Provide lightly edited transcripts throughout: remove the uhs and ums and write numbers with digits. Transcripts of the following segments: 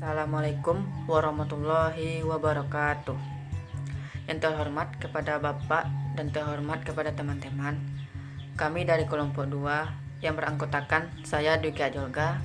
Assalamualaikum warahmatullahi wabarakatuh. Yang terhormat kepada Bapak dan terhormat kepada teman-teman, kami dari kelompok 2 yang beranggotakan saya Dwiki Ajolga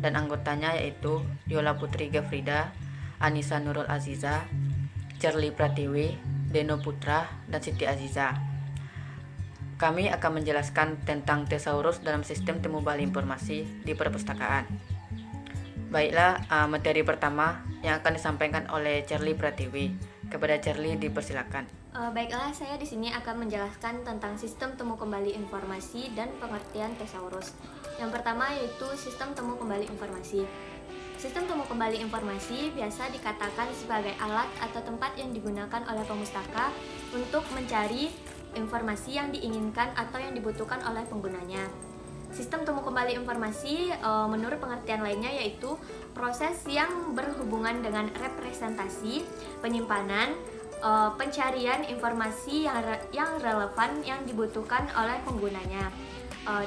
dan anggotanya yaitu Yola Putri Gafrida, Anissa Nurul Aziza, Charlie Pratiwi, Deno Putra, dan Siti Aziza. Kami akan menjelaskan tentang tesaurus dalam sistem temu balik informasi di perpustakaan. Baiklah, materi pertama yang akan disampaikan oleh Charlie Pratiwi. Kepada Charlie dipersilakan. Baiklah, saya di sini akan menjelaskan tentang sistem temu kembali informasi dan pengertian tesaurus. Yang pertama yaitu sistem temu kembali informasi. Sistem temu kembali informasi biasa dikatakan sebagai alat atau tempat yang digunakan oleh pemustaka untuk mencari informasi yang diinginkan atau yang dibutuhkan oleh penggunanya. Sistem temu kembali informasi menurut pengertian lainnya yaitu proses yang berhubungan dengan representasi, penyimpanan, pencarian informasi yang relevan yang dibutuhkan oleh penggunanya.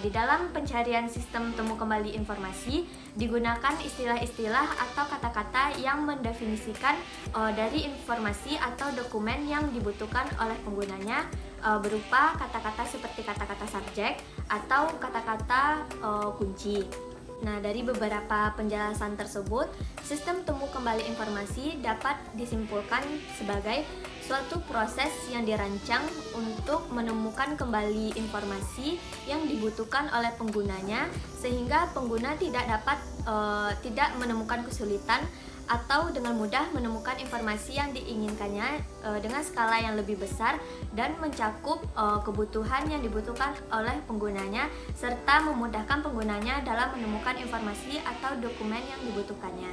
Di dalam pencarian sistem temu kembali informasi digunakan istilah-istilah atau kata-kata yang mendefinisikan dari informasi atau dokumen yang dibutuhkan oleh penggunanya, berupa kata-kata seperti kata-kata subjek atau kata-kata kunci. Nah, dari beberapa penjelasan tersebut, sistem temu kembali informasi dapat disimpulkan sebagai suatu proses yang dirancang untuk menemukan kembali informasi yang dibutuhkan oleh penggunanya sehingga pengguna tidak menemukan kesulitan atau dengan mudah menemukan informasi yang diinginkannya dengan skala yang lebih besar dan mencakup kebutuhan yang dibutuhkan oleh penggunanya serta memudahkan penggunanya dalam menemukan informasi atau dokumen yang dibutuhkannya.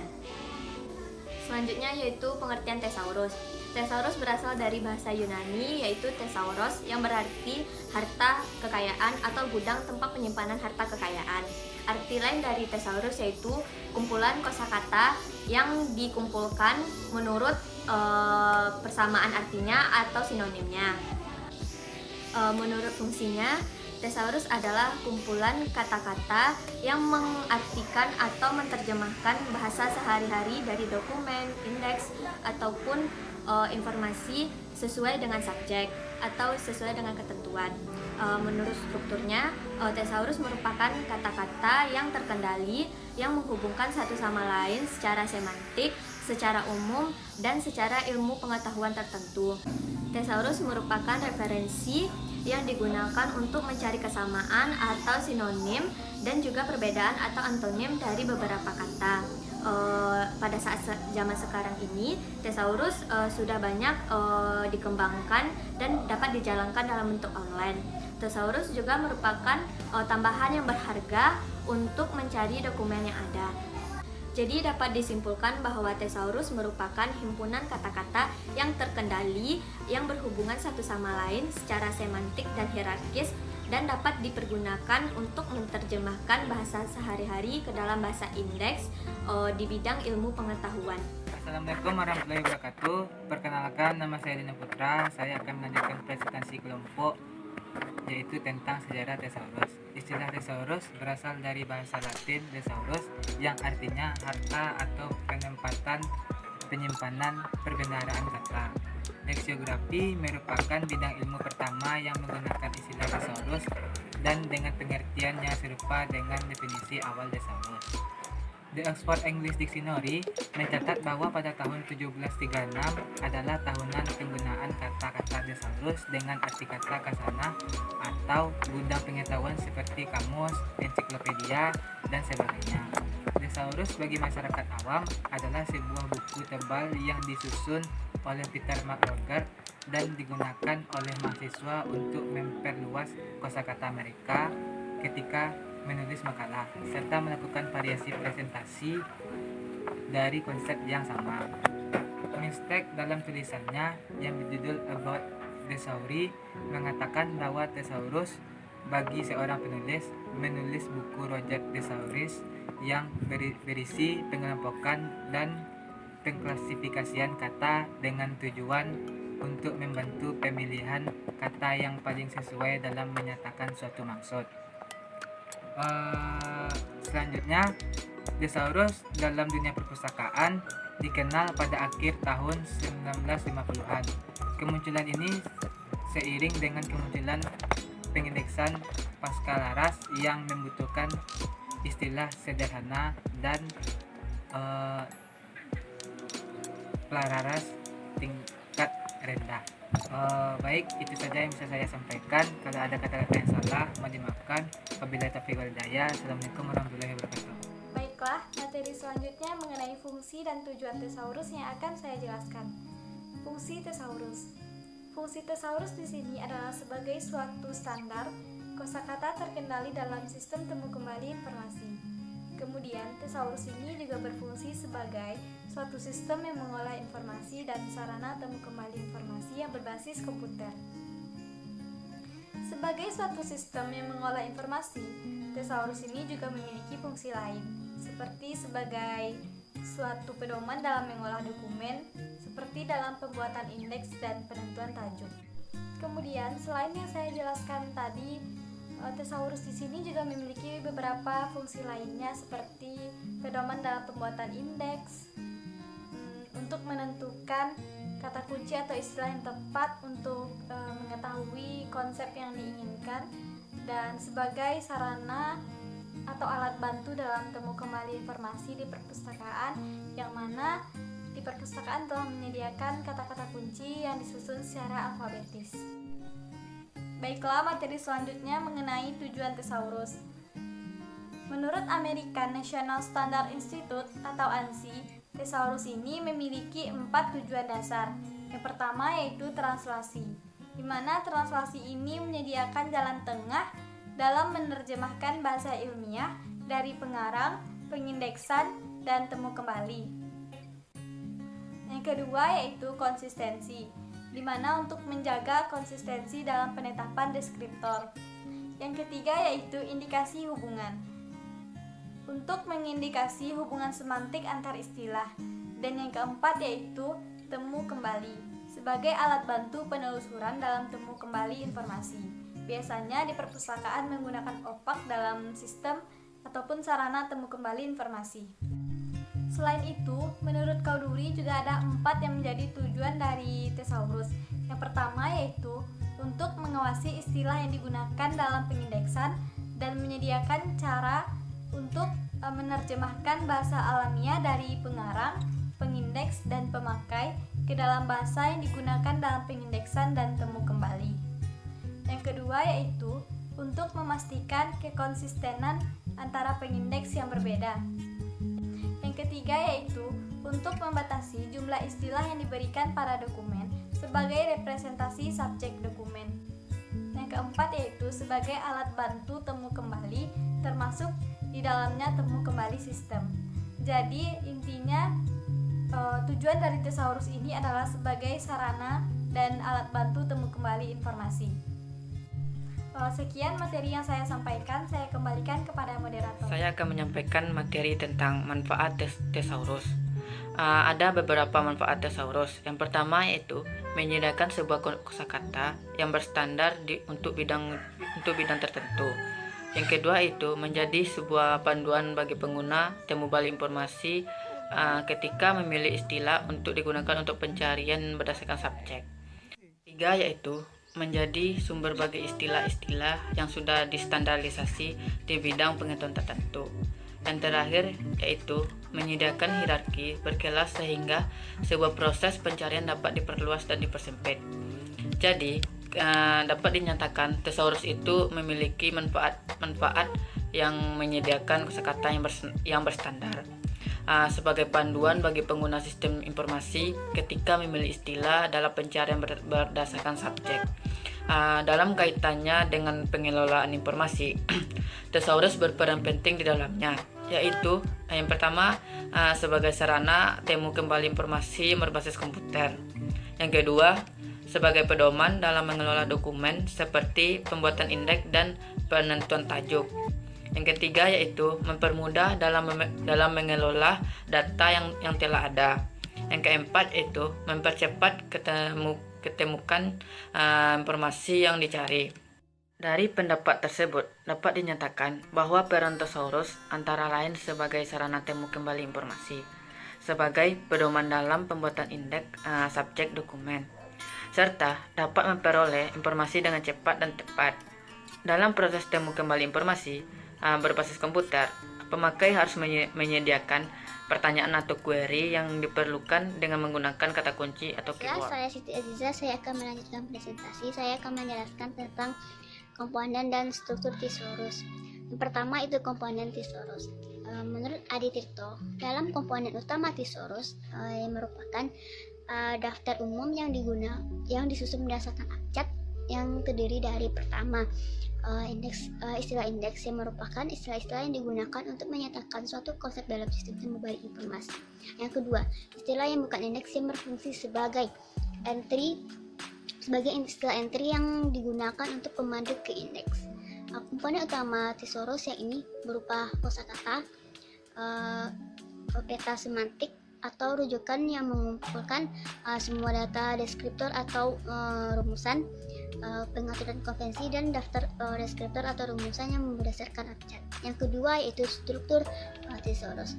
Selanjutnya yaitu pengertian tesaurus. Tesaurus berasal dari bahasa Yunani yaitu thesauros yang berarti harta kekayaan atau gudang tempat penyimpanan harta kekayaan. Arti lain dari tesaurus yaitu kumpulan kosakata yang dikumpulkan menurut persamaan artinya atau sinonimnya. Menurut fungsinya, tesaurus adalah kumpulan kata-kata yang mengartikan atau menerjemahkan bahasa sehari-hari dari dokumen, indeks, ataupun informasi sesuai dengan subjek atau sesuai dengan ketentuan. Menurut strukturnya, tesaurus merupakan kata-kata yang terkendali yang menghubungkan satu sama lain secara semantik, secara umum, dan secara ilmu pengetahuan tertentu. Tesaurus merupakan referensi yang digunakan untuk mencari kesamaan atau sinonim dan juga perbedaan atau antonim dari beberapa kata. Pada saat zaman sekarang ini, tesaurus sudah banyak dikembangkan dan dapat dijalankan dalam bentuk online. Tesaurus juga merupakan tambahan yang berharga untuk mencari dokumen yang ada. Jadi dapat disimpulkan bahwa tesaurus merupakan himpunan kata-kata yang terkendali yang berhubungan satu sama lain secara semantik dan hierarkis dan dapat dipergunakan untuk menerjemahkan bahasa sehari-hari ke dalam bahasa indeks di bidang ilmu pengetahuan. Assalamualaikum warahmatullahi wabarakatuh. Perkenalkan, nama saya Deno Putra. Saya akan melanjutkan presentasi kelompok yaitu tentang sejarah tesaurus. Istilah tesaurus berasal dari bahasa Latin thesaurus yang artinya harta atau penempatan, penyimpanan, perbendaharaan kata. Leksiografi merupakan bidang ilmu pertama yang menggunakan istilah thesaurus dan dengan pengertian yang serupa dengan definisi awal thesaurus. The Oxford English Dictionary mencatat bahwa pada tahun 1736 adalah tahunan penggunaan kata-kata thesaurus dengan arti kata kasana atau gudang pengetahuan seperti kamus, ensiklopedia, dan sebagainya. Thesaurus bagi masyarakat awam adalah sebuah buku tebal yang disusun oleh Peter McRoberts dan digunakan oleh mahasiswa untuk memperluas kosakata mereka ketika menulis makalah serta melakukan variasi presentasi dari konsep yang sama. Mistek dalam tulisannya yang berjudul About Thesauri mengatakan bahwa thesaurus bagi seorang penulis menulis buku Roger Thesauris yang berisi pengelompokan dan pengklasifikasian kata dengan tujuan untuk membantu pemilihan kata yang paling sesuai dalam menyatakan suatu maksud. Selanjutnya Thesaurus dalam dunia perpustakaan dikenal pada akhir tahun 1950-an. Kemunculan ini seiring dengan kemunculan pengindeksan paskalaras yang membutuhkan istilah sederhana dan pelararas tingkat rendah. Baik, itu saja yang bisa saya sampaikan. Kalau ada kata-kata yang salah, mohon dimaafkan. Wabillahi taufiq wal hidayah. Assalamualaikum warahmatullahi wabarakatuh. Baiklah, materi selanjutnya mengenai fungsi dan tujuan thesaurus yang akan saya jelaskan. Fungsi thesaurus. Fungsi thesaurus di sini adalah sebagai suatu standar kosakata terkendali dalam sistem temu kembali informasi. Kemudian, thesaurus ini juga berfungsi sebagai suatu sistem yang mengolah informasi dan sarana temu kembali informasi yang berbasis komputer. Sebagai suatu sistem yang mengolah informasi, thesaurus ini juga memiliki fungsi lain, seperti sebagai suatu pedoman dalam mengolah dokumen, seperti dalam pembuatan indeks dan penentuan tajuk. Kemudian, selain yang saya jelaskan tadi, thesaurus di sini juga memiliki beberapa fungsi lainnya, seperti pedoman dalam pembuatan indeks, untuk menentukan kata kunci atau istilah yang tepat untuk mengetahui konsep yang diinginkan, dan sebagai sarana atau alat bantu dalam temu kembali informasi di perpustakaan, yang mana di perpustakaan telah menyediakan kata-kata kunci yang disusun secara alfabetis. Baiklah, materi selanjutnya mengenai tujuan thesaurus. Menurut American National Standard Institute atau ANSI, thesaurus ini memiliki 4 tujuan dasar. Yang pertama yaitu translasi, di mana translasi ini menyediakan jalan tengah dalam menerjemahkan bahasa ilmiah dari pengarang, pengindeksan, dan temu kembali. Yang kedua yaitu konsistensi, di mana untuk menjaga konsistensi dalam penetapan deskriptor. Yang ketiga yaitu indikasi hubungan, untuk mengindikasi hubungan semantik antar istilah. Dan yang keempat yaitu temu kembali, sebagai alat bantu penelusuran dalam temu kembali informasi. Biasanya di perpustakaan menggunakan opak dalam sistem ataupun sarana temu kembali informasi. Selain itu, menurut Kauduri juga ada 4 yang menjadi tujuan dari thesaurus. Yang pertama yaitu untuk mengawasi istilah yang digunakan dalam pengindeksan dan menyediakan cara untuk menerjemahkan bahasa alamiah dari pengarang, pengindeks, dan pemakai ke dalam bahasa yang digunakan dalam pengindeksan dan temu kembali. Yang kedua yaitu untuk memastikan kekonsistenan antara pengindeks yang berbeda. Yang ketiga yaitu untuk membatasi jumlah istilah yang diberikan pada dokumen sebagai representasi subjek dokumen. Yang keempat yaitu sebagai alat bantu temu kembali, termasuk di dalamnya temu kembali sistem. Jadi intinya tujuan dari thesaurus ini adalah sebagai sarana dan alat bantu temu kembali informasi. Sekian materi yang saya sampaikan, saya kembalikan kepada moderator. Saya akan menyampaikan materi tentang manfaat thesaurus. Ada beberapa manfaat thesaurus. Yang pertama yaitu menyediakan sebuah kosakata yang berstandar untuk bidang tertentu. Yang kedua itu menjadi sebuah panduan bagi pengguna temu balik informasi ketika memilih istilah untuk digunakan untuk pencarian berdasarkan subjek. Tiga yaitu menjadi sumber bagi istilah-istilah yang sudah distandarisasi di bidang pengetahuan tertentu. Yang terakhir yaitu menyediakan hierarki berkelas sehingga sebuah proses pencarian dapat diperluas dan dipersempit. Jadi dapat dinyatakan thesaurus itu memiliki manfaat yang menyediakan kosakata yang berstandar sebagai panduan bagi pengguna sistem informasi ketika memilih istilah dalam pencarian berdasarkan subjek. Dalam kaitannya dengan pengelolaan informasi, thesaurus berperan penting di dalamnya, yaitu yang pertama sebagai sarana temu kembali informasi berbasis komputer. Yang kedua, sebagai pedoman dalam mengelola dokumen seperti pembuatan indeks dan penentuan tajuk. Yang ketiga yaitu mempermudah dalam mengelola data yang telah ada. Yang keempat yaitu mempercepat ketemukan informasi yang dicari. Dari pendapat tersebut, dapat dinyatakan bahwa peran tesaurus antara lain sebagai sarana temu kembali informasi, sebagai pedoman dalam pembuatan indeks subjek dokumen, serta dapat memperoleh informasi dengan cepat dan tepat. Dalam proses temu kembali informasi berbasis komputer, pemakai harus menyediakan pertanyaan atau query yang diperlukan dengan menggunakan kata kunci atau keyword. Saya Siti Aziza, saya akan melanjutkan presentasi. Saya akan menjelaskan tentang komponen dan struktur thesaurus. Yang pertama itu komponen thesaurus. Menurut Adi Tirto, dalam komponen utama thesaurus yang merupakan daftar umum yang disusun berdasarkan abjad yang terdiri dari pertama istilah indeks yang merupakan istilah-istilah yang digunakan untuk menyatakan suatu konsep dalam sistem temu balik informasi. Yang kedua, istilah yang bukan indeks yang berfungsi sebagai istilah entry yang digunakan untuk pemandu ke indeks. Komponen utama thesaurus yang ini berupa kosakata, peta semantik atau rujukan yang mengumpulkan semua data deskriptor atau rumusan, pengaturan konvensi, dan daftar deskriptor atau rumusan yang berdasarkan abjad. Yang kedua yaitu struktur thesaurus.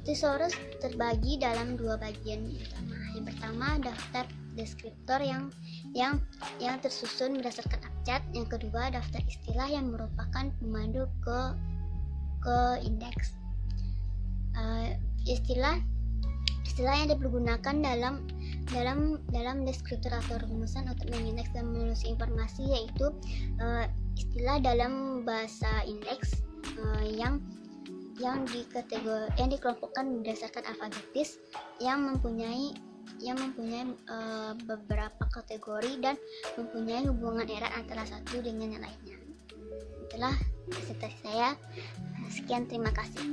Thesaurus terbagi dalam dua bagian utama. Yang pertama daftar deskriptor yang tersusun berdasarkan abjad. Yang kedua daftar istilah yang merupakan pemandu ke indeks. Istilah yang dipergunakan dalam deskriptor atau rumusan untuk mengindeks dan menelusuri informasi yaitu istilah dalam bahasa indeks yang dikelompokkan berdasarkan alfabetis yang mempunyai beberapa kategori dan mempunyai hubungan erat antara satu dengan yang lainnya. Itulah presentasi saya. Sekian, terima kasih.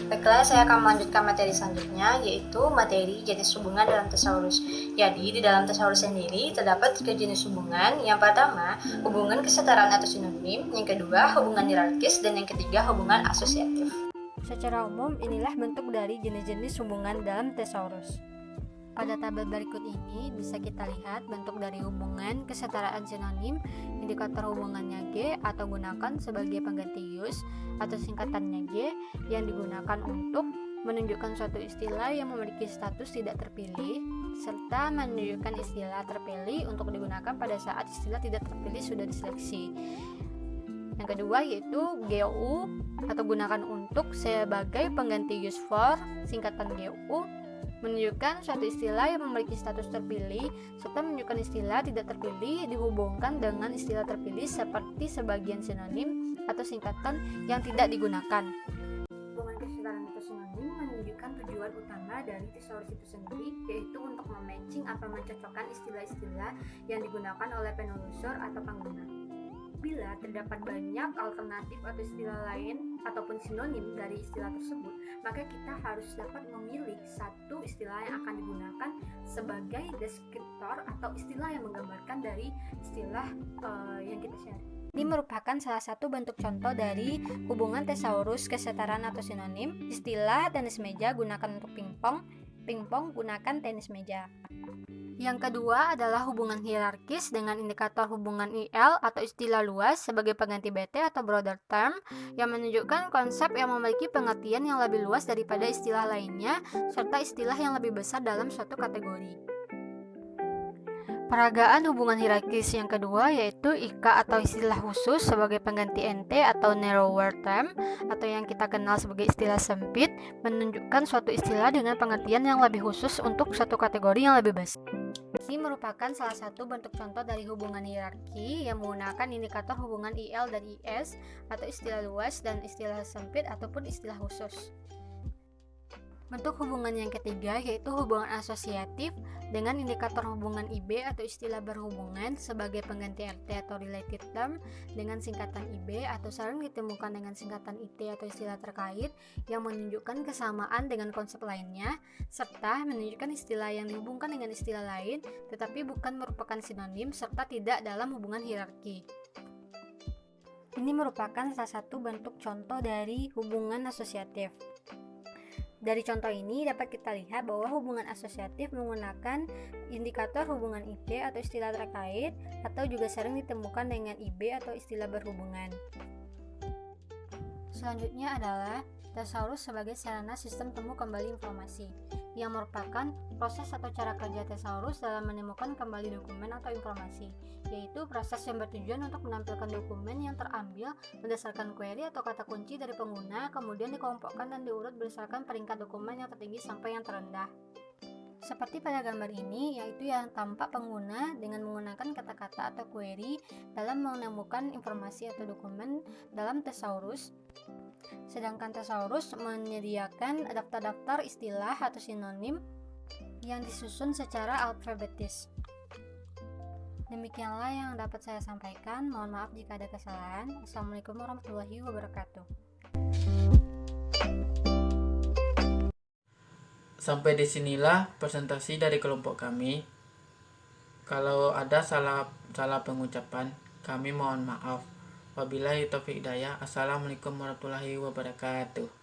Baiklah, saya akan melanjutkan materi selanjutnya, yaitu materi jenis hubungan dalam thesaurus. Jadi, di dalam thesaurus sendiri terdapat 3 jenis hubungan. Yang pertama, hubungan kesetaraan atau sinonim. Yang kedua, hubungan hierarkis. Dan yang ketiga, hubungan asosiatif. Secara umum, inilah bentuk dari jenis-jenis hubungan dalam thesaurus. Pada tabel berikut ini bisa kita lihat bentuk dari hubungan kesetaraan sinonim, indikator hubungannya G atau gunakan sebagai pengganti use atau singkatannya G yang digunakan untuk menunjukkan suatu istilah yang memiliki status tidak terpilih, serta menunjukkan istilah terpilih untuk digunakan pada saat istilah tidak terpilih sudah diseleksi. Yang kedua yaitu GU atau gunakan untuk sebagai pengganti use for, singkatan GU, menunjukkan suatu istilah yang memiliki status terpilih serta menunjukkan istilah tidak terpilih dihubungkan dengan istilah terpilih seperti sebagian sinonim atau singkatan yang tidak digunakan. Hubungan kesetaraan atau sinonim menunjukkan tujuan utama dari thesaurus itu sendiri, yaitu untuk mematching atau mencocokkan istilah-istilah yang digunakan oleh penelusur atau pengguna. Bila terdapat banyak alternatif atau istilah lain ataupun sinonim dari istilah tersebut, maka kita harus dapat memilih satu istilah yang akan digunakan sebagai deskriptor atau istilah yang menggambarkan dari istilah yang kita share. Ini merupakan salah satu bentuk contoh dari hubungan thesaurus kesetaraan atau sinonim. Istilah tenis meja gunakan untuk pingpong, pingpong gunakan tenis meja. Yang kedua adalah hubungan hierarkis dengan indikator hubungan IL atau istilah luas sebagai pengganti BT atau broader term yang menunjukkan konsep yang memiliki pengertian yang lebih luas daripada istilah lainnya serta istilah yang lebih besar dalam suatu kategori. Peragaan hubungan hierarkis yang kedua yaitu IK atau istilah khusus sebagai pengganti NT atau narrower term atau yang kita kenal sebagai istilah sempit, menunjukkan suatu istilah dengan pengertian yang lebih khusus untuk suatu kategori yang lebih besar. Ini merupakan salah satu bentuk contoh dari hubungan hierarki yang menggunakan indikator hubungan IL dan IS atau istilah luas dan istilah sempit ataupun istilah khusus. Bentuk hubungan yang ketiga yaitu hubungan asosiatif dengan indikator hubungan IB atau istilah berhubungan sebagai pengganti RT atau related term dengan singkatan IB atau sering ditemukan dengan singkatan IT atau istilah terkait yang menunjukkan kesamaan dengan konsep lainnya serta menunjukkan istilah yang dihubungkan dengan istilah lain tetapi bukan merupakan sinonim serta tidak dalam hubungan hierarki. Ini merupakan salah satu bentuk contoh dari hubungan asosiatif. Dari contoh ini dapat kita lihat bahwa hubungan asosiatif menggunakan indikator hubungan ide atau istilah terkait, atau juga sering ditemukan dengan IB atau istilah berhubungan. Selanjutnya adalah tesaurus sebagai sarana sistem temu kembali informasi, yang merupakan proses atau cara kerja tesaurus dalam menemukan kembali dokumen atau informasi, yaitu proses yang bertujuan untuk menampilkan dokumen yang terambil berdasarkan query atau kata kunci dari pengguna, kemudian dikelompokkan dan diurut berdasarkan peringkat dokumen yang tertinggi sampai yang terendah. Seperti pada gambar ini, yaitu yang tampak pengguna dengan menggunakan kata-kata atau query dalam menemukan informasi atau dokumen dalam tesaurus. Sedangkan tesaurus menyediakan daftar-daftar istilah atau sinonim yang disusun secara alfabetis. Demikianlah yang dapat saya sampaikan. Mohon maaf jika ada kesalahan. Assalamualaikum warahmatullahi wabarakatuh. Sampai disinilah presentasi dari kelompok kami. Kalau ada salah pengucapan, kami mohon maaf. Wabillahi taufiq hidayah. Assalamualaikum warahmatullahi wabarakatuh.